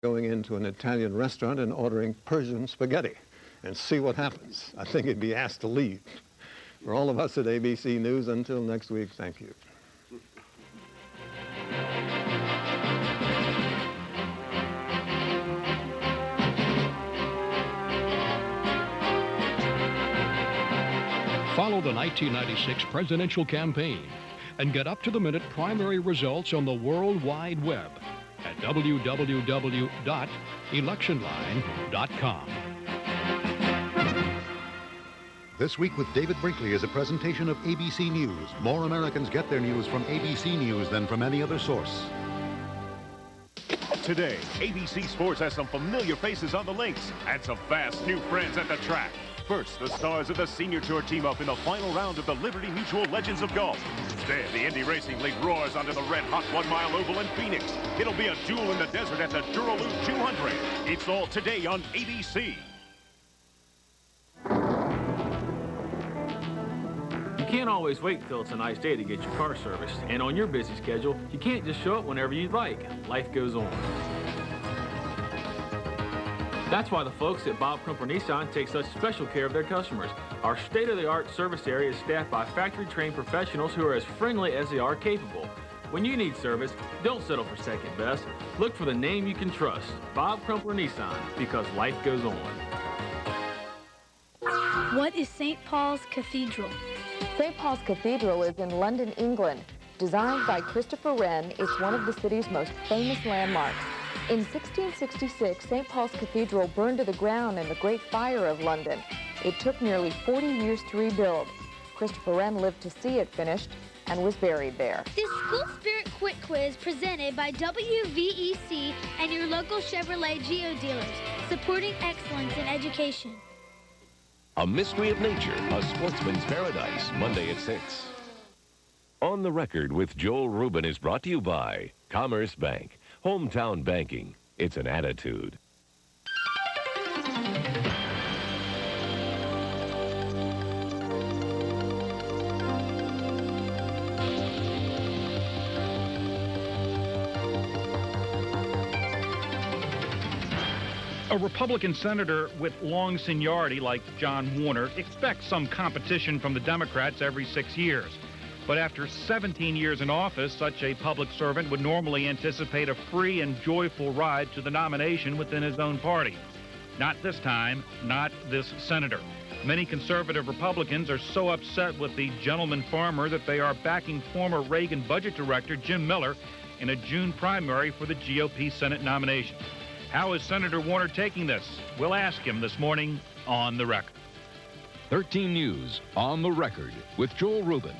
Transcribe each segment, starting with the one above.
going into an Italian restaurant and ordering Persian spaghetti and see what happens. I think he'd be asked to leave. For all of us at ABC News, until next week, thank you. Follow the 1996 presidential campaign and get up-to-the-minute primary results on the World Wide Web at www.electionline.com. This Week with David Brinkley is a presentation of ABC News. More Americans get their news from ABC News than from any other source. Today, ABC Sports has some familiar faces on the links and some fast new friends at the track. First, the stars of the Senior Tour team up in the final round of the Liberty Mutual Legends of Golf. Then, the Indy Racing League roars onto the red-hot 1 Mile Oval in Phoenix. It'll be a duel in the desert at the Duraloo 200. It's all today on ABC. You can't always wait till it's a nice day to get your car serviced. And on your busy schedule, you can't just show up whenever you'd like. Life goes on. That's why the folks at Bob Crumper Nissan take such special care of their customers. Our state-of-the-art service area is staffed by factory-trained professionals who are as friendly as they are capable. When you need service, don't settle for second best. Look for the name you can trust, Bob Crumper Nissan, because life goes on. What is St. Paul's Cathedral? St. Paul's Cathedral is in London, England. Designed by Christopher Wren, it's one of the city's most famous landmarks. In 1666, St. Paul's Cathedral burned to the ground in the Great Fire of London. It took nearly 40 years to rebuild. Christopher Wren lived to see it finished and was buried there. The School Spirit Quick Quiz presented by WVEC and your local Chevrolet Geo dealers, supporting excellence in education. A Mystery of Nature, a Sportsman's Paradise, Monday at 6. On the Record with Joel Rubin is brought to you by Commerce Bank. Hometown banking, it's an attitude. A Republican senator with long seniority like John Warner expects some competition from the Democrats every 6 years. But after 17 years in office, such a public servant would normally anticipate a free and joyful ride to the nomination within his own party. Not this time, not this senator. Many conservative Republicans are so upset with the gentleman farmer that they are backing former Reagan budget director Jim Miller in a June primary for the GOP Senate nomination. How is Senator Warner taking this? We'll ask him this morning on The Record. 13 News on The Record with Joel Rubin.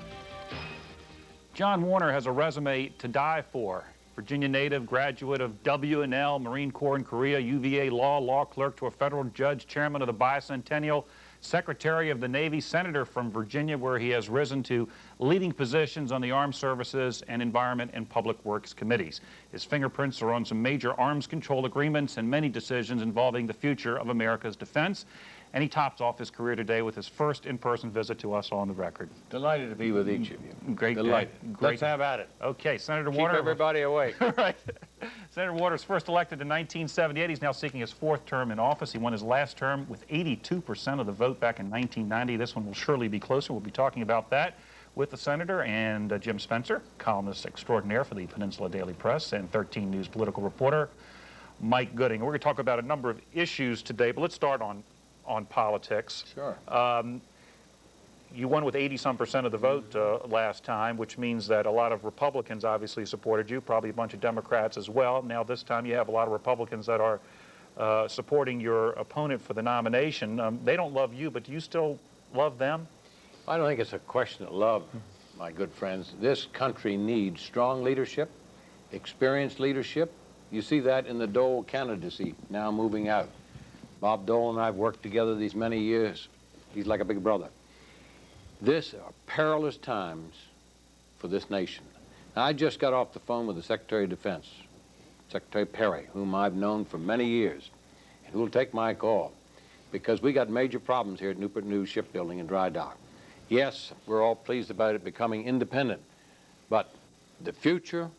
John Warner has a resume to die for. Virginia native, graduate of W&L, Marine Corps in Korea, UVA law clerk to a federal judge, chairman of the Bicentennial, Secretary of the Navy, senator from Virginia, where he has risen to leading positions on the Armed Services and Environment and Public Works committees. His fingerprints are on some major arms control agreements and many decisions involving the future of America's defense. And he tops off his career today with his first in-person visit to us on The Record. Delighted to be with each of you. Great. Delighted. Let's have at it. Okay, Senator Keep Warner. everybody awake. Right. Senator Warner was first elected in 1978. He's now seeking his 4th term in office. He won his last term with 82% of the vote back in 1990. This one will surely be closer. We'll be talking about that with the Senator and Jim Spencer, columnist extraordinaire for the Peninsula Daily Press and 13 News political reporter, Mike Gooding. We're going to talk about a number of issues today, but let's start on politics. Sure. You won with 80-some% of the vote last time, which means that a lot of Republicans obviously supported you, probably a bunch of Democrats as well. Now this time you have a lot of Republicans that are supporting your opponent for the nomination. They don't love you, but do you still love them? I don't think it's a question of love, my good friends. This country needs strong leadership, experienced leadership. You see that in the Dole candidacy now moving out. Bob Dole and I have worked together these many years. He's like a big brother. This are perilous times for this nation. Now, I just got off the phone with the Secretary of Defense, Secretary Perry, whom I've known for many years, and who will take my call, because we got major problems here at Newport News Shipbuilding and Dry Dock. Yes, we're all pleased about it becoming independent, but the future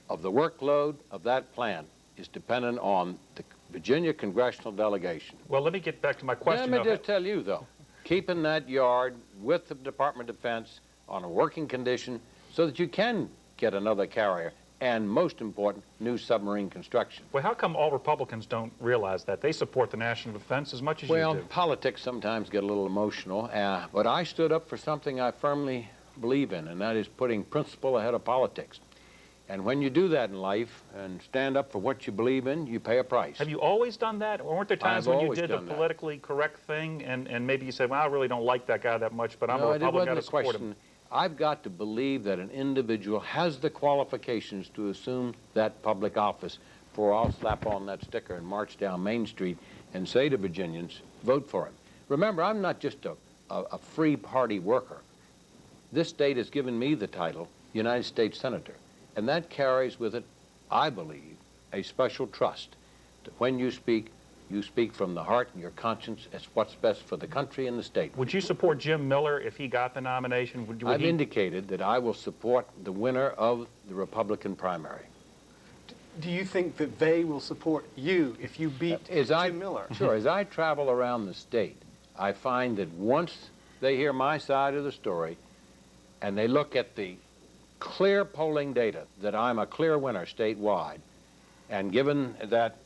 of the workload of that plant is dependent on the Virginia congressional delegation. Well, let me get back to my question. Let me just tell you, though, keeping that yard with the Department of Defense on a working condition so that you can get another carrier and, most important, new submarine construction. Well, how come all Republicans don't realize that? They support the national defense as much as you do. Well, politics sometimes get a little emotional, but I stood up for something I firmly believe in, and that is putting principle ahead of politics. And when you do that in life and stand up for what you believe in, you pay a price. Have you always done that? Or weren't there times when you did the politically correct thing and maybe you said, well, I really don't like that guy that much, but I'm a Republican, I got to support him? I've got to believe that an individual has the qualifications to assume that public office before I'll slap on that sticker and march down Main Street and say to Virginians, vote for him. Remember, I'm not just a free party worker. This state has given me the title United States Senator, and that carries with it, I believe, a special trust that when you speak from the heart and your conscience as what's best for the country and the state. Would you support Jim Miller if he got the nomination? I've indicated that I will support the winner of the Republican primary. Do you think that they will support you if you beat Jim Miller? Sure. As I travel around the state, I find that once they hear my side of the story and they look at the clear polling data that I'm a clear winner statewide, and given that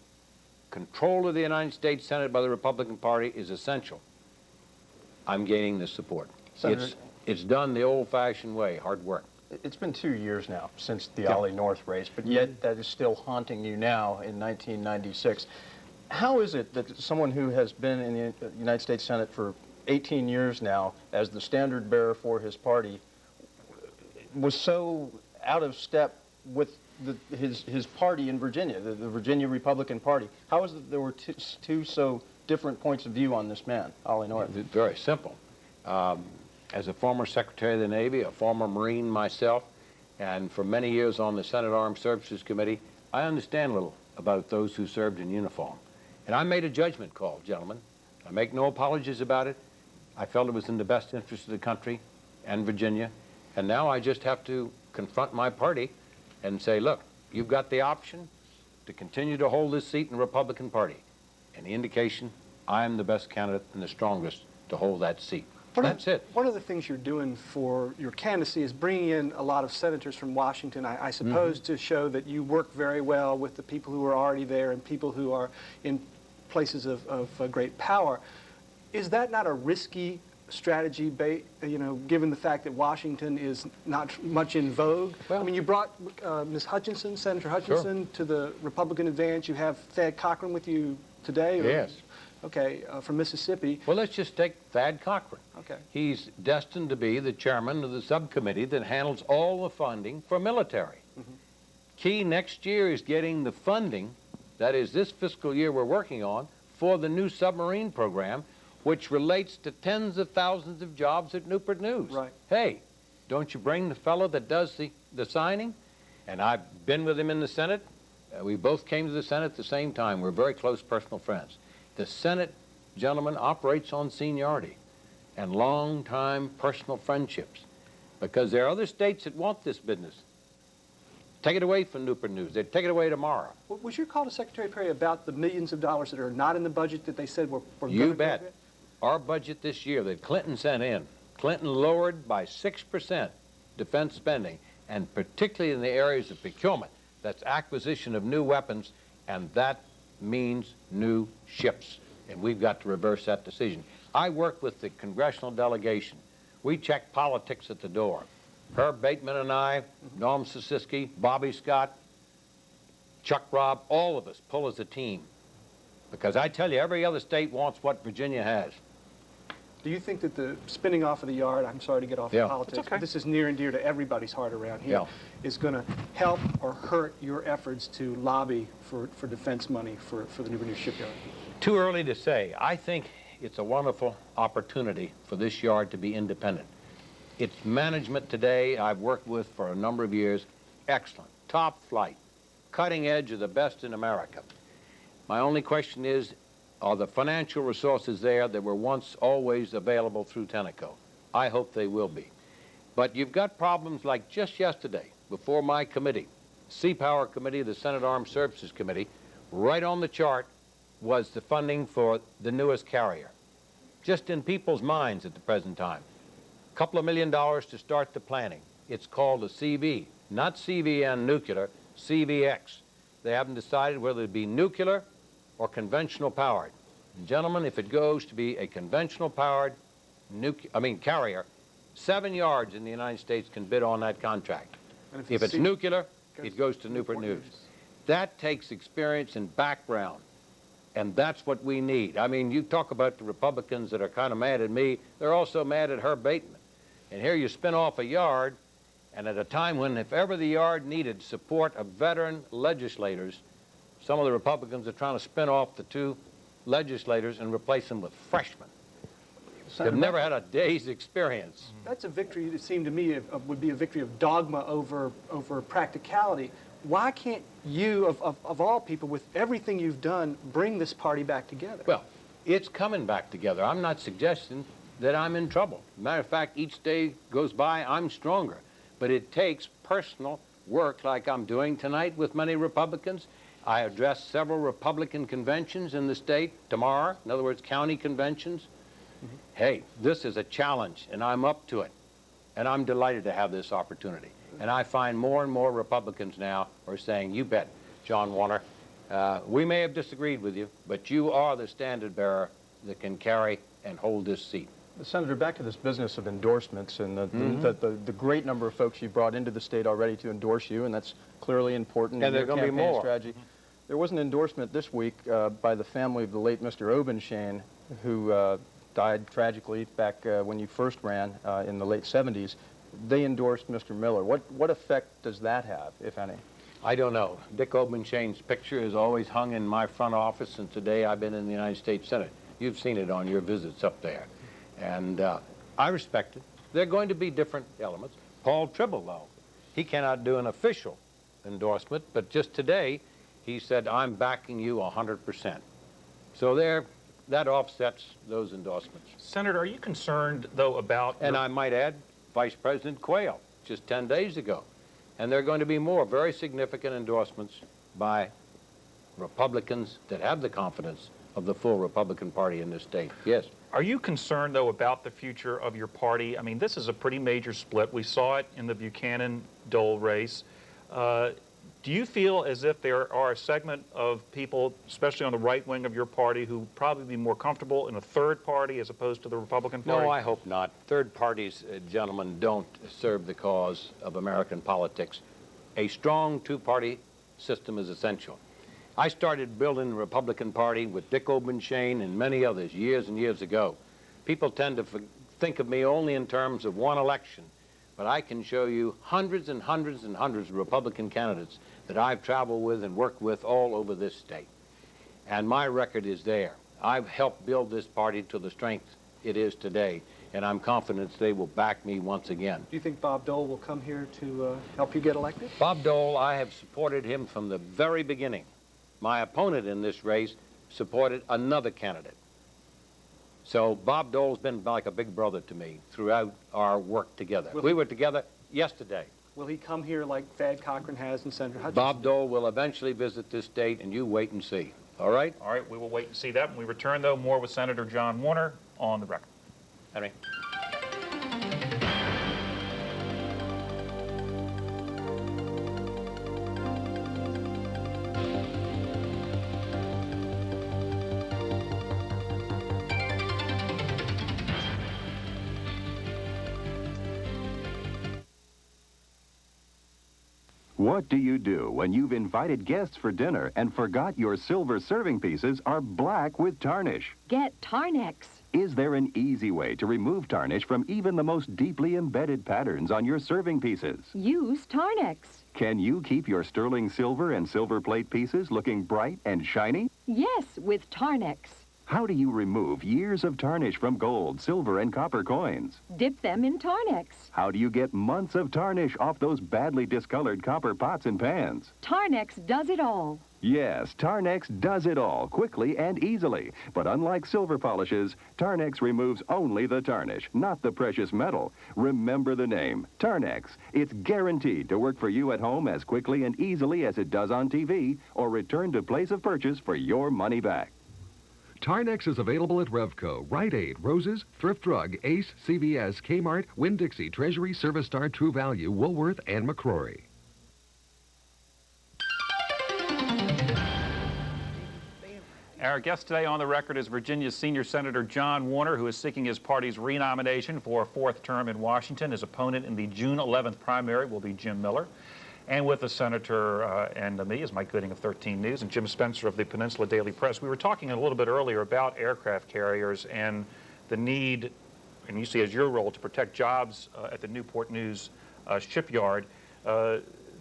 control of the United States Senate by the Republican Party is essential, I'm gaining the support. It's done the old-fashioned way, hard work. It's been 2 years now since the Ollie North race, but yet that is still haunting you now in 1996. How is it that someone who has been in the United States Senate for 18 years now as the standard bearer for his party was so out of step with his party in Virginia, the Virginia Republican Party? How is it there were two so different points of view on this man, Ollie North? It's very simple. As a former Secretary of the Navy, a former Marine myself, and for many years on the Senate Armed Services Committee, I understand a little about those who served in uniform. And I made a judgment call, gentlemen. I make no apologies about it. I felt it was in the best interest of the country and Virginia. And now I just have to confront my party and say, look, you've got the option to continue to hold this seat in the Republican Party. And the indication, I am the best candidate and the strongest to hold that seat. That's it. One of the things you're doing for your candidacy is bringing in a lot of senators from Washington, I suppose, to show that you work very well with the people who are already there and people who are in places of great power. Is that not a risky strategy, given the fact that Washington is not much in vogue? Well, I mean, you brought Ms. Hutchinson, Senator Hutchinson, to the Republican advance. You have Thad Cochran with you today. Yes. Okay, from Mississippi. Well, let's just take Thad Cochran. Okay. He's destined to be the chairman of the subcommittee that handles all the funding for military. Key next year is getting the funding, that is this fiscal year we're working on, for the new submarine program, which relates to tens of thousands of jobs at Newport News. Right. Hey, don't you bring the fellow that does the signing? And I've been with him in the Senate. We both came to the Senate at the same time. We're very close personal friends. The Senate, gentlemen, operates on seniority and long-time personal friendships, because there are other states that want this business. Take it away from Newport News. They'd take it away tomorrow. Was your call to Secretary Perry about the millions of dollars that are not in the budget that they said were going to You bet. Our budget this year that Clinton sent in, Clinton lowered by 6% defense spending, and particularly in the areas of procurement. That's acquisition of new weapons, and that means new ships. And we've got to reverse that decision. I work with the congressional delegation. We check politics at the door. Herb Bateman and I, Norm Sosiski, Bobby Scott, Chuck Robb, all of us pull as a team. Because I tell you, every other state wants what Virginia has. Do you think that the spinning off of the yard, I'm sorry to get off of politics, but this is near and dear to everybody's heart around here, is going to help or hurt your efforts to lobby for defense money for the Newport News shipyard? Too early to say. I think it's a wonderful opportunity for this yard to be independent. Its management today, I've worked with for a number of years, excellent, top flight, cutting edge of the best in America. My only question is, are the financial resources there that were once always available through Tenneco? I hope they will be. But you've got problems like just yesterday, before my committee, Sea Power Committee, the Senate Armed Services Committee, right on the chart was the funding for the newest carrier. Just in people's minds at the present time. A couple of $1 million to start the planning. It's called a CV, not CVN nuclear, CVX. They haven't decided whether it be nuclear or conventional powered. And gentlemen, if it goes to be a conventional powered carrier, 7 yards in the United States can bid on that contract. If it's nuclear, it goes to Newport News. That takes experience and background, and that's what we need. I mean, you talk about the Republicans that are kind of mad at me. They're also mad at Herb Bateman. And here you spin off a yard, and at a time when, if ever the yard needed support of veteran legislators, some of the Republicans are trying to spin off the 2 legislators and replace them with freshmen. They've never had a day's experience. That's a victory, it seemed to me, would be a victory of dogma over practicality. Why can't you, of all people, with everything you've done, bring this party back together? Well, it's coming back together. I'm not suggesting that I'm in trouble. Matter of fact, each day goes by, I'm stronger. But it takes personal work like I'm doing tonight with many Republicans. I address several Republican conventions in the state tomorrow, in other words, county conventions. Hey, this is a challenge, and I'm up to it. And I'm delighted to have this opportunity. And I find more and more Republicans now are saying, you bet, John Warner, we may have disagreed with you, but you are the standard bearer that can carry and hold this seat. Senator, back to this business of endorsements and the great number of folks you brought into the state already to endorse you, and that's clearly important in your campaign strategy. There was an endorsement this week by the family of the late Mr. Rubin, who died tragically back when you first ran in the late 70s. They endorsed Mr. Miller. What effect does that have, if any? I don't know. Dick Obenshane's picture is always hung in my front office since the day I've been in the United States Senate. You've seen it on your visits up there. And I respect it. There are going to be different elements. Paul Tribble, though, he cannot do an official endorsement, but just today he said, I'm backing you 100%. So that offsets those endorsements. Senator, are you concerned, though, about... And I might add, Vice President Quayle, just 10 days ago. And there are going to be more very significant endorsements by Republicans that have the confidence of the full Republican Party in this state. Yes. Are you concerned, though, about the future of your party? I mean, this is a pretty major split. We saw it in the Buchanan-Dole race. Do you feel as if there are a segment of people, especially on the right wing of your party, who would probably be more comfortable in a third party as opposed to the Republican Party? No, I hope not. Third parties, gentlemen, don't serve the cause of American politics. A strong two-party system is essential. I started building the Republican Party with Dick Obenshain and many others years and years ago. People tend to think of me only in terms of one election, but I can show you hundreds and hundreds and hundreds of Republican candidates that I've traveled with and worked with all over this state. And my record is there. I've helped build this party to the strength it is today, and I'm confident they will back me once again. Do you think Bob Dole will come here to help you get elected? Bob Dole, I have supported him from the very beginning. My opponent in this race supported another candidate. So Bob Dole's been like a big brother to me throughout our work together. We were together yesterday. Will he come here like Thad Cochran has and Senator Hutchinson? Bob Dole will eventually visit this state, and you wait and see. All right? All right, we will wait and see that. When we return, though, more with Senator John Warner on the record. Henry. What do you do when you've invited guests for dinner and forgot your silver serving pieces are black with tarnish? Get Tarnex. Is there an easy way to remove tarnish from even the most deeply embedded patterns on your serving pieces? Use Tarnex. Can you keep your sterling silver and silver plate pieces looking bright and shiny? Yes, with Tarnex. How do you remove years of tarnish from gold, silver, and copper coins? Dip them in Tarnex. How do you get months of tarnish off those badly discolored copper pots and pans? Tarnex does it all. Yes, Tarnex does it all quickly and easily. But unlike silver polishes, Tarnex removes only the tarnish, not the precious metal. Remember the name, Tarnex. It's guaranteed to work for you at home as quickly and easily as it does on TV, or return to place of purchase for your money back. Tarnex is available at Revco, Rite Aid, Roses, Thrift Drug, Ace, CVS, Kmart, Winn-Dixie, Treasury, Service Star, True Value, Woolworth, and McCrory. Our guest today on the record is Virginia's senior Senator John Warner, who is seeking his party's renomination for a fourth term in Washington. His opponent in the June 11th primary will be Jim Miller. And with the senator and me is Mike Gooding of 13 News and Jim Spencer of the Peninsula Daily Press. We were talking a little bit earlier about aircraft carriers and the need, and you see as your role, to protect jobs at the Newport News shipyard.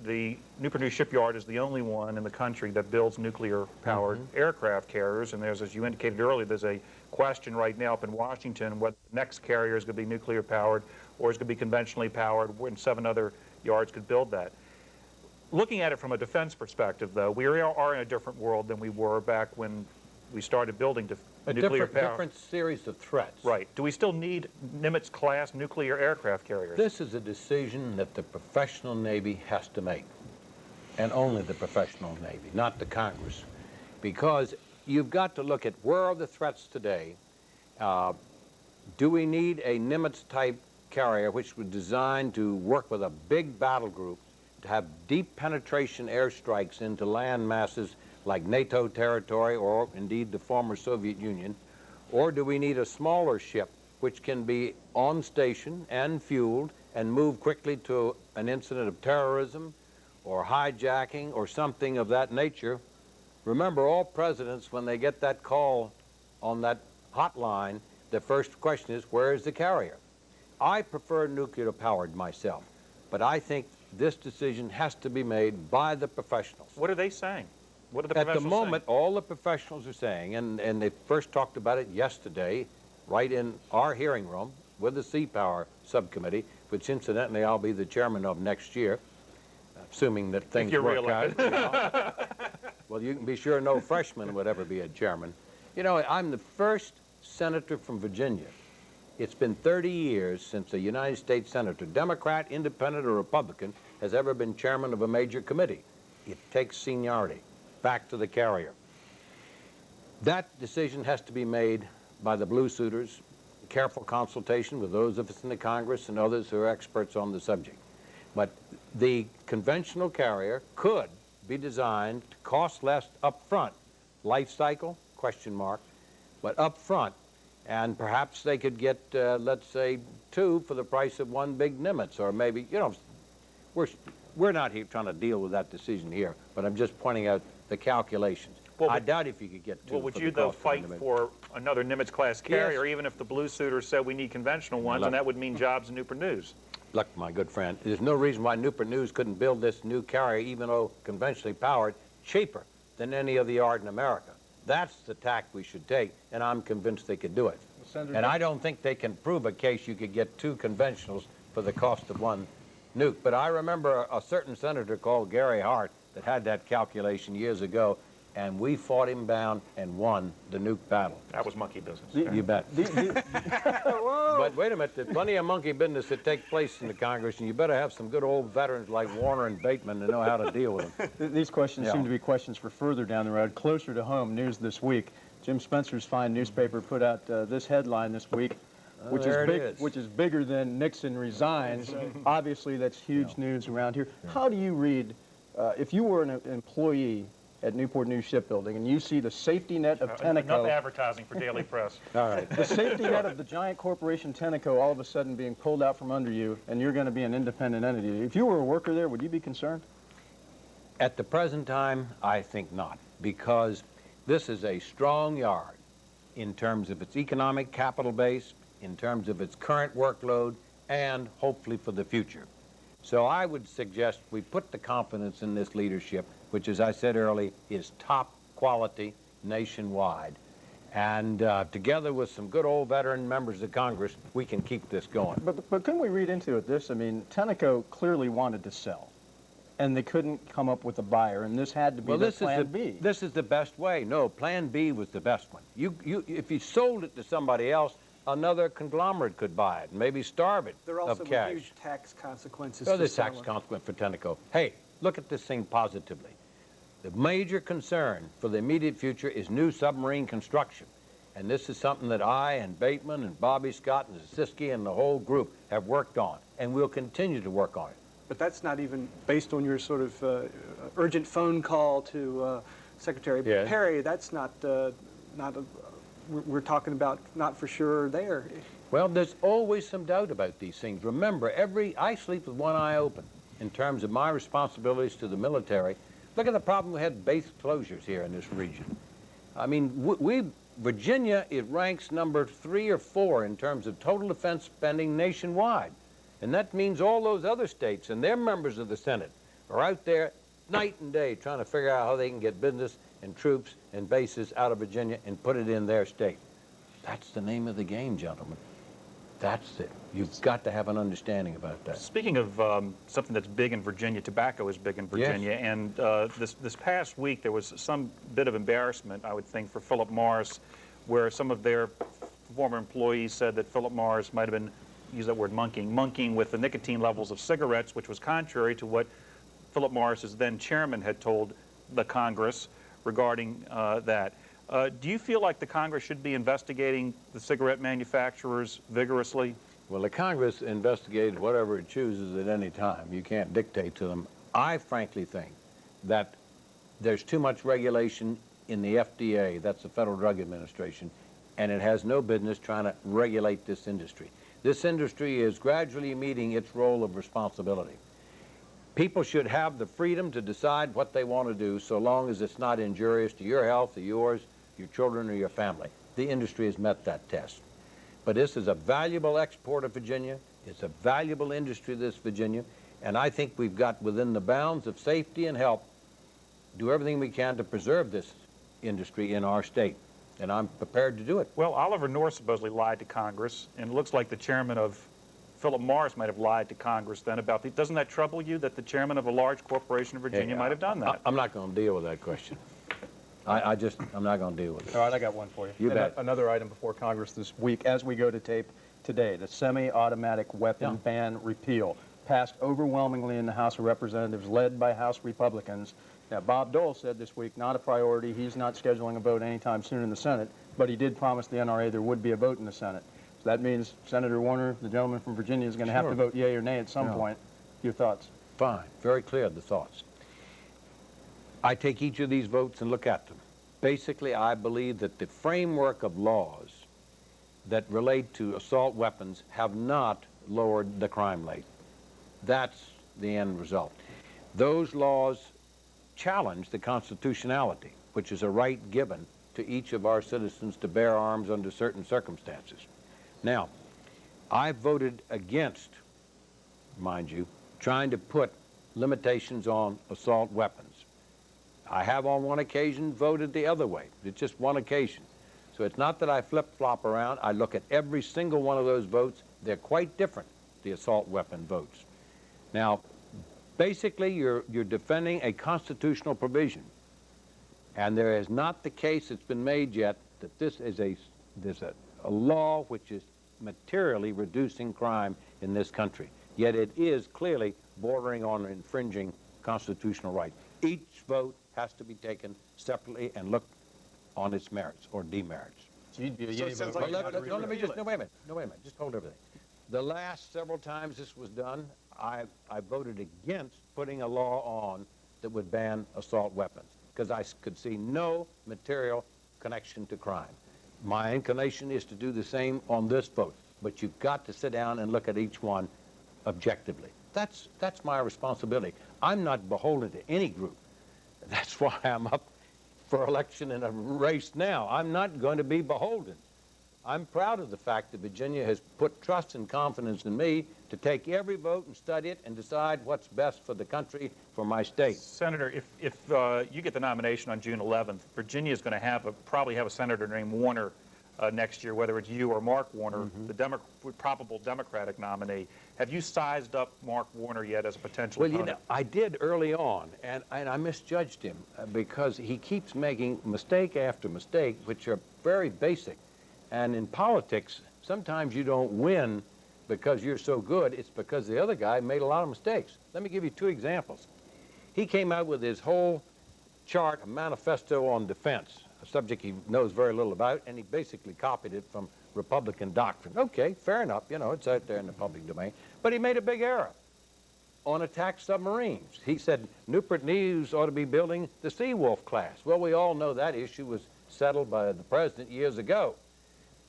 The Newport News shipyard is the only one in the country that builds nuclear-powered aircraft carriers, and there's, as you indicated earlier, there's a question right now up in Washington whether the next carrier is going to be nuclear-powered or is going to be conventionally powered, when 7 other yards could build that. Looking at it from a defense perspective, though, we are in a different world than we were back when we started building nuclear power. Different series of threats. Right. Do we still need Nimitz-class nuclear aircraft carriers? This is a decision that the professional Navy has to make, and only the professional Navy, not the Congress, because you've got to look at where are the threats today. Do we need a Nimitz-type carrier which was designed to work with a big battle group to have deep penetration airstrikes into land masses like NATO territory or indeed the former Soviet Union? Or do we need a smaller ship which can be on station and fueled and move quickly to an incident of terrorism or hijacking or something of that nature? Remember, all presidents, when they get that call on that hotline, the first question is, where is the carrier? I prefer nuclear-powered myself, but I think this decision has to be made by the professionals. What are they saying? What are the At professionals the moment, saying? all the professionals are saying, and they first talked about it yesterday, right in our hearing room with the Sea Power Subcommittee, which incidentally I'll be the chairman of next year, assuming that things work out. You know. Well, you can be sure no freshman would ever be a chairman. You know, I'm the first senator from Virginia. It's been 30 years since a United States senator, Democrat, Independent, or Republican, has ever been chairman of a major committee. It takes seniority. Back to the carrier. That decision has to be made by the blue suitors, careful consultation with those of us in the Congress and others who are experts on the subject. But the conventional carrier could be designed to cost less up front. Life cycle, question mark, but up front. And perhaps they could get, let's say, 2 for the price of 1 big Nimitz, or maybe, you know, we're not here trying to deal with that decision here, but I'm just pointing out the calculations. Well, I doubt if you could get 2. Well, would you, though, fight for another Nimitz-class carrier, even if the blue suitors said we need conventional ones, and that would mean jobs in Newport News? Look, my good friend, there's no reason why Newport News couldn't build this new carrier, even though conventionally powered, cheaper than any other yard in America. That's the tack we should take, and I'm convinced they could do it. And I don't think they can prove a case you could get 2 conventionals for the cost of 1 nuke. But I remember a certain senator called Gary Hart that had that calculation years ago, and we fought him down and won the nuke battle. That was monkey business. You bet. But wait a minute, there's plenty of monkey business that takes place in the Congress, and you better have some good old veterans like Warner and Bateman to know how to deal with them. These questions seem to be questions for further down the road. Closer to home, news this week. Jim Spencer's fine newspaper put out this headline this week, which is bigger than Nixon resigns. Obviously, that's huge news around here. How do you read, if you were an employee at Newport News Shipbuilding and you see the safety net of Tenneco... Enough advertising for Daily Press. All right. The safety net of the giant corporation Tenneco all of a sudden being pulled out from under you, and you're going to be an independent entity. If you were a worker there, would you be concerned? At the present time, I think not, because this is a strong yard in terms of its economic capital base, in terms of its current workload, and hopefully for the future. So I would suggest we put the confidence in this leadership, which, as I said earlier, is top quality nationwide. And together with some good old veteran members of Congress, we can keep this going. But couldn't we read into it this? I mean, Tenneco clearly wanted to sell. and they couldn't come up with a buyer, and this had to be plan B. This is the best way. No, plan B was the best one. If you sold it to somebody else, another conglomerate could buy it and maybe starve it There are of also cash. huge tax consequences. So there's tax consequence for Tenneco. Hey, look at this thing positively. The major concern for the immediate future is new submarine construction. And this is something that I and Bateman and Bobby Scott and Siski and the whole group have worked on, and we'll continue to work on it. But that's not even based on your sort of urgent phone call to Secretary Perry. That's not we're talking about not for sure there. Well, there's always some doubt about these things. Remember, I sleep with one eye open in terms of my responsibilities to the military. Look at the problem we had base closures here in this region. I mean, Virginia, it ranks number 3 or 4 in terms of total defense spending nationwide. And that means all those other states and their members of the Senate are out there night and day trying to figure out how they can get business and troops and bases out of Virginia and put it in their state. That's the name of the game, gentlemen. That's it. You've got to have an understanding about that. Speaking of something that's big in Virginia, tobacco is big in Virginia, Yes. and this past week there was some bit of embarrassment, I would think, for Philip Morris, where some of their former employees said that Philip Morris might have been, use that word, monkeying with the nicotine levels of cigarettes, which was contrary to what Philip Morris's then chairman had told the Congress regarding that. Do you feel like the Congress should be investigating the cigarette manufacturers vigorously? Well, the Congress investigates whatever it chooses at any time. You can't dictate to them. I frankly think that there's too much regulation in the FDA, that's the Federal Drug Administration, and it has no business trying to regulate this industry. This industry is gradually meeting its role of responsibility. People should have the freedom to decide what they want to do so long as it's not injurious to your health or yours, your children or your family. The industry has met that test. But this is a valuable export of Virginia. It's a valuable industry, this Virginia, and I think we've got within the bounds of safety and health, do everything we can to preserve this industry in our state, and I'm prepared to do it. Well, Oliver North supposedly lied to Congress, and it looks like the chairman of Philip Morris might have lied to Congress then about the, doesn't that trouble you that the chairman of a large corporation in Virginia might have done that? I'm not going to deal with that question. I'm not going to deal with it. All right, I got one for you. You bet. Another item before Congress this week, as we go to tape today, the semi-automatic weapon ban repeal passed overwhelmingly in the House of Representatives, led by House Republicans. Now, Bob Dole said this week, not a priority. He's not scheduling a vote anytime soon in the Senate, but he did promise the NRA there would be a vote in the Senate. So that means Senator Warner, the gentleman from Virginia, is going to have to vote yea or nay at some point. Your thoughts? Fine. Very clear, the thoughts. I take each of these votes and look at them. Basically, I believe that the framework of laws that relate to assault weapons have not lowered the crime rate. That's the end result. Those laws challenge the constitutionality, which is a right given to each of our citizens to bear arms under certain circumstances. Now, I voted against, mind you, trying to put limitations on assault weapons. I have on one occasion voted the other way. It's just one occasion. So it's not that I flip-flop around. I look at every single one of those votes. They're quite different, the assault weapon votes. Now, basically, you're defending a constitutional provision. And there is not the case that's been made yet that this is a law which is materially reducing crime in this country. Yet it is clearly bordering on infringing constitutional rights. Each vote has to be taken separately and looked on its merits or demerits. So you'd be a yea vote. Wait a minute. Just hold everything. The last several times this was done, I voted against putting a law on that would ban assault weapons because I could see no material connection to crime. My inclination is to do the same on this vote, but you've got to sit down and look at each one objectively. That's my responsibility. I'm not beholden to any group. That's why I'm up for election in a race now. I'm not going to be beholden. I'm proud of the fact that Virginia has put trust and confidence in me to take every vote and study it and decide what's best for the country, for my state. Senator, if you get the nomination on June 11th, Virginia is going to probably have a senator named Warner next year, whether it's you or Mark Warner, the probable Democratic nominee. Have you sized up Mark Warner yet as a potential opponent? You know, I did early on, and I misjudged him because he keeps making mistake after mistake, which are very basic. And in politics, sometimes you don't win because you're so good. It's because the other guy made a lot of mistakes. Let me give you 2 examples. He came out with his whole chart, a manifesto on defense, a subject he knows very little about, and he basically copied it from Republican doctrine. Okay, fair enough, you know, it's out there in the public domain. But he made a big error on attack submarines. He said Newport News ought to be building the Seawolf class. Well, we all know that issue was settled by the president years ago.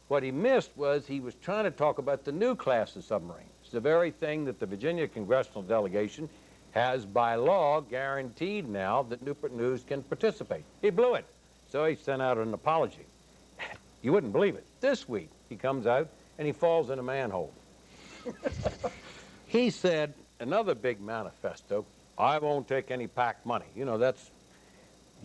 What he missed was he was trying to talk about the new class of submarines, the very thing that the Virginia congressional delegation has by law guaranteed now that Newport News can participate. He blew it, so he sent out an apology. You wouldn't believe it. This week, he comes out and he falls in a manhole. He said, another big manifesto, I won't take any PAC money. You know, that's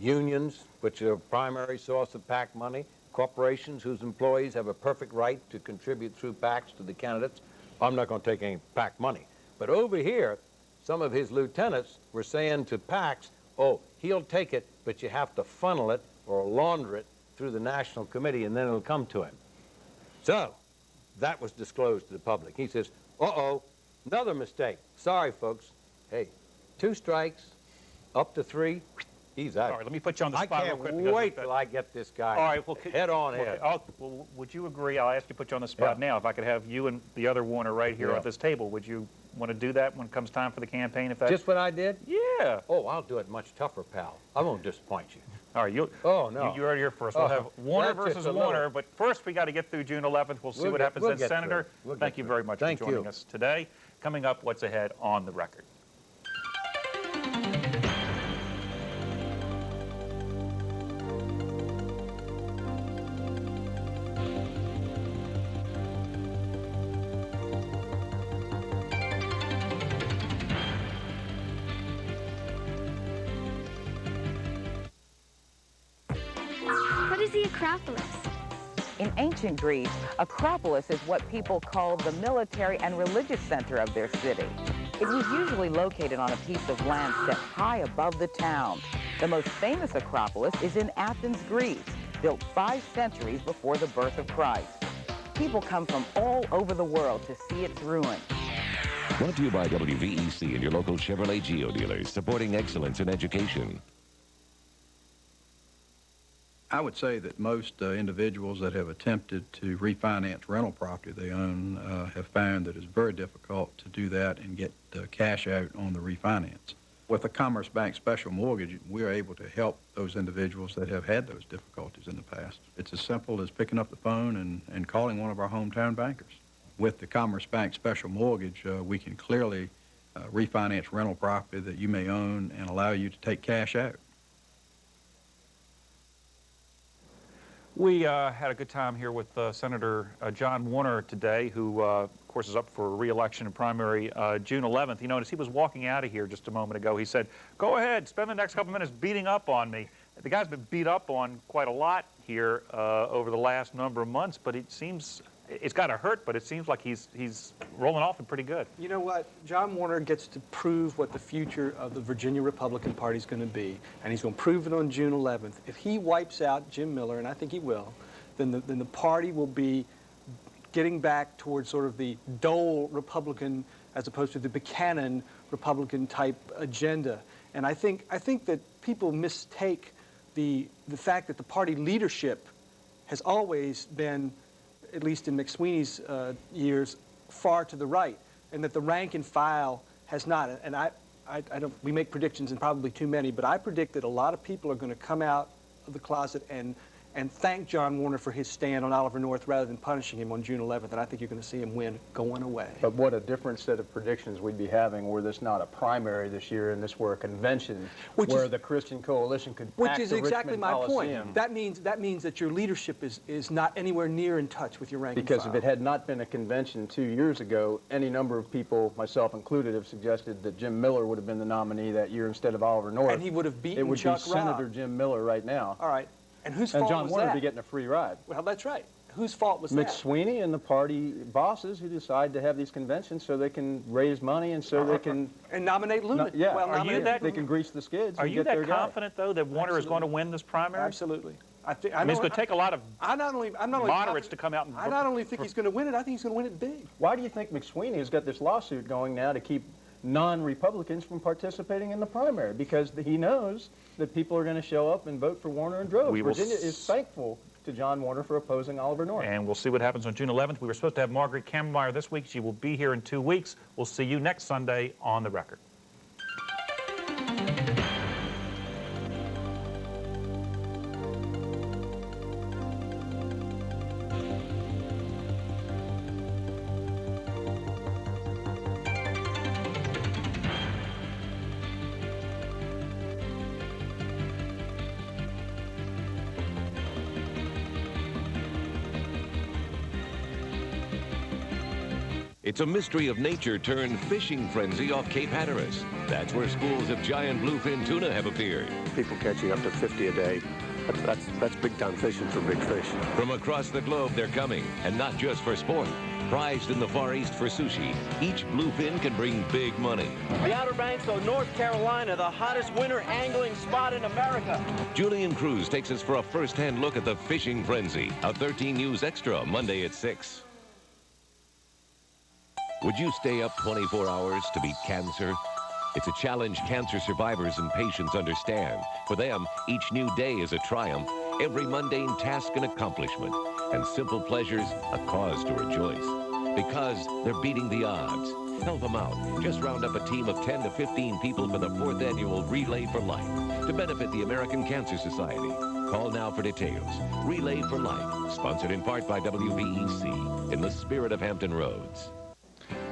unions, which are a primary source of PAC money, corporations whose employees have a perfect right to contribute through PACs to the candidates. I'm not going to take any PAC money. But over here, some of his lieutenants were saying to PACs, oh, he'll take it, but you have to funnel it or launder it through the National Committee, and then it'll come to him. So that was disclosed to the public. He says, uh-oh, another mistake. Sorry, folks. Hey, 2 strikes, up to 3, he's out. All right, let me put you on the spot real quick. I can't wait till I get this guy head on head. Well, would you agree? I'll ask you to put you on the spot now. If I could have you and the other Warner right here at this table, would you want to do that when it comes time for the campaign? If Just what I did? Yeah. Oh, I'll do it much tougher, pal. I won't disappoint you. All right, oh, no. You're here first. We'll have Warner versus Warner, but first we got to get through June 11th. We'll see what happens then. Senator, thank you very much for joining us today. Coming up, what's ahead on the record? What is the Acropolis? In ancient Greece, Acropolis is what people called the military and religious center of their city. It was usually located on a piece of land set high above the town. The most famous Acropolis is in Athens, Greece, built 5 centuries before the birth of Christ. People come from all over the world to see its ruins. Brought to you by WVEC and your local Chevrolet Geo dealers, supporting excellence in education. I would say that most individuals that have attempted to refinance rental property they own have found that it's very difficult to do that and get cash out on the refinance. With a Commerce Bank special mortgage, we're able to help those individuals that have had those difficulties in the past. It's as simple as picking up the phone and calling one of our hometown bankers. With the Commerce Bank special mortgage, we can clearly refinance rental property that you may own and allow you to take cash out. We had a good time here with Senator John Warner today, who, of course, is up for re-election in primary June 11th. You notice he was walking out of here just a moment ago. He said, go ahead, spend the next couple minutes beating up on me. The guy's been beat up on quite a lot here over the last number of months, but it seems, it's got to hurt, but it seems like he's rolling off and pretty good. You know what? John Warner gets to prove what the future of the Virginia Republican Party is going to be, and he's going to prove it on June 11th. If he wipes out Jim Miller, and I think he will, then the party will be getting back towards sort of the Dole Republican as opposed to the Buchanan Republican type agenda. And I think that people mistake the fact that the party leadership has always been, at least in McSweeney's years, far to the right, and that the rank and file has not. And I don't, we make predictions, and probably too many, but I predict that a lot of people are going to come out of the closet and thank John Warner for his stand on Oliver North rather than punishing him on June 11th, and I think you're going to see him win going away. But what a different set of predictions we'd be having were this not a primary this year and this were a convention where the Christian Coalition could pack the exactly Richmond my Coliseum. point. That means that your leadership is not anywhere near in touch with your rank and Because file. if it had not been a convention 2 years ago, any number of people, myself included, have suggested that Jim Miller would have been the nominee that year instead of Oliver North. And he would have beaten Chuck Chuck It would be Senator Jim Miller right now. All right. And whose and fault John was Warner that? would be getting a free ride. Well, that's right. whose fault was that? McSweeney and the party bosses who decide to have these conventions so they can raise money and so they can... And nominate Lubin. Yeah, Well, they can grease the skids. Are and you get their that guy. confident, though, that Warner is going to win this primary? Absolutely. I mean, it's going to take a lot of moderates to come out and... I not only think he's going to win it, I think he's going to win it big. Why do you think McSweeney has got this lawsuit going now to keep non-Republicans from participating in the primary? Because he knows that people are going to show up and vote for Warner in droves. Virginia is thankful to John Warner for opposing Oliver North. And we'll see what happens on June 11th. We were supposed to have Margaret Kammermeyer this week. She will be here in 2 weeks. We'll see you next Sunday on The Record. It's a mystery of nature turned fishing frenzy off Cape Hatteras. That's where schools of giant bluefin tuna have appeared. People catching up to 50 a day. That's big-time fishing for big fish. From across the globe, they're coming, and not just for sport. Prized in the Far East for sushi, each bluefin can bring big money. The Outer Banks of North Carolina, the hottest winter angling spot in America. Julian Cruz takes us for a first-hand look at the fishing frenzy. A 13 News Extra, Monday at 6. Would you stay up 24 hours to beat cancer? It's a challenge cancer survivors and patients understand. For them, each new day is a triumph, every mundane task an accomplishment, and simple pleasures a cause to rejoice. Because they're beating the odds. Help them out. Just round up a team of 10 to 15 people for the 4th annual Relay for Life to benefit the American Cancer Society. Call now for details. Relay for Life, sponsored in part by WVEC, in the spirit of Hampton Roads.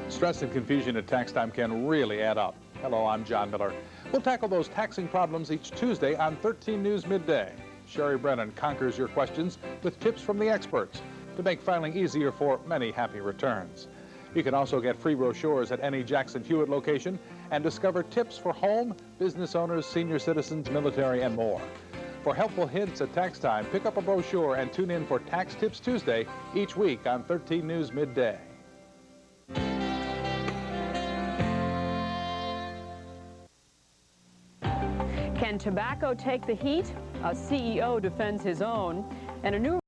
Stress and confusion at tax time can really add up. Hello, I'm John Miller. We'll tackle those taxing problems each Tuesday on 13 News Midday. Sherry Brennan conquers your questions with tips from the experts to make filing easier for many happy returns. You can also get free brochures at any Jackson Hewitt location and discover tips for home, business owners, senior citizens, military, and more. For helpful hints at tax time, pick up a brochure and tune in for Tax Tips Tuesday each week on 13 News Midday. Can tobacco take the heat? A CEO defends his own, and a new